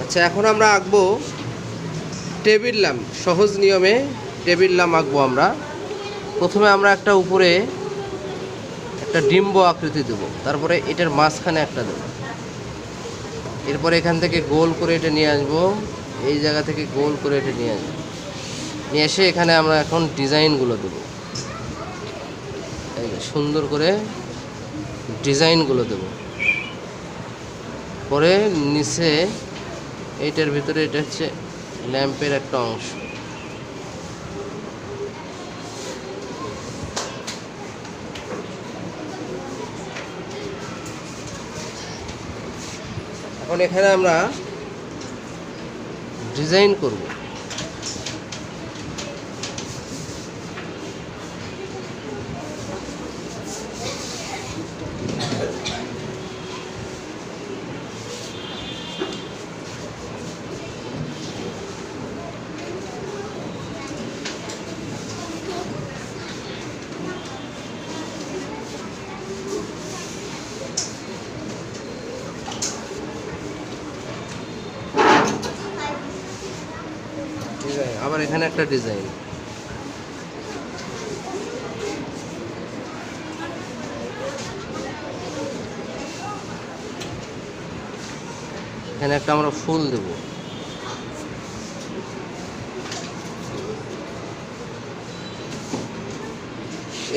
আচ্ছা, এখন আমরা আঁকবো টেবিল ল্যাম্প। সহজ নিয়মে টেবিল ল্যাম্প আঁকবো আমরা। প্রথমে আমরা একটা উপরে একটা ডিম্ব আকৃতি দেবো, তারপরে এটার মাঝখানে একটা দেবো, এরপরে এখান থেকে গোল করে এটা নিয়ে আসবো, এই জায়গা থেকে গোল করে এটা নিয়ে আসবো, নিয়ে এসে এখানে আমরা এখন ডিজাইনগুলো দেবো। এই যে সুন্দর করে ডিজাইনগুলো দেবো। পরে নিচে এইটার ভিতরে এটা হচ্ছে ল্যাম্পের একটা অংশ। এখন এখানে আমরা ডিজাইন করব। আবার এখানে একটা ডিজাইন। এখানে একটা আমরা ফুল দেব।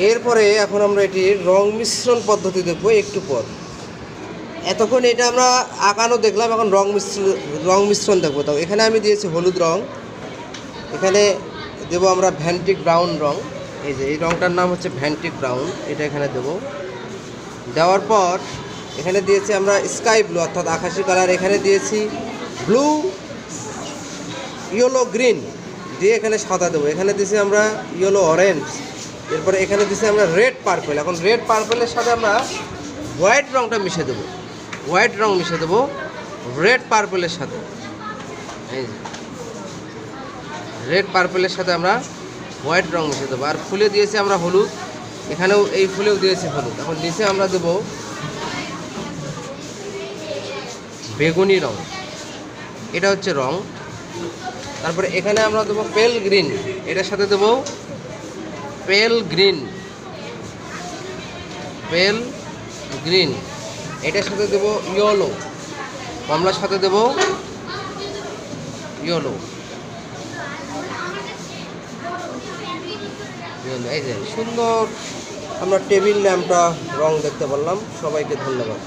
এরপরে এখন আমরা এটির রং মিশ্রণ পদ্ধতি দেখব একটু পর। এতক্ষণ এটা আমরা আঁকানো দেখলাম, এখন রং মিশ্রণ দেখবো। তো এখানে আমি দিয়েছি হলুদ রং, এখানে দেব আমরা ভ্যান্টিক ব্রাউন রং। এই যে এই রংটার নাম হচ্ছে ভ্যান্টিক ব্রাউন, এটা এখানে দেব। দেওয়ার পর এখানে দিয়েছি আমরা স্কাই ব্লু অর্থাৎ আকাশি কালার, এখানে দিয়েছি ব্লু, ইয়েলো, গ্রিন দিয়ে এখানে সাদা দেবো। এখানে দিয়েছি আমরা ইয়েলো অরেঞ্জ, এরপরে এখানে দিয়েছি আমরা রেড পার্পল। এখন রেড পার্পলের সাথে আমরা হোয়াইট রংটা মিশিয়ে দেবো, হোয়াইট রং মিশিয়ে দেবো রেড পার্পলের সাথে। এই যে রেড পার্পলের সাথে আমরা হোয়াইট রং মিশিয়ে দেবো। আর ফুলে দিয়েছি আমরা হলুদ, এখানেও এই ফুলেও দিয়েছি হলুদ। এখন নিচে আমরা দেবো বেগুনি রং, এটা হচ্ছে রং। তারপরে এখানে আমরা দেবো পেল গ্রিন, এটার সাথে দেবো পেল গ্রিন, পেল গ্রিন। এটার সাথে দেবো ইয়েলো, কমলার সাথে দেবো ইয়েলো। এই যে সুন্দর আমরা টেবিল ল্যাম্পটা রং দেখতে পারলাম। সবাইকে ধন্যবাদ।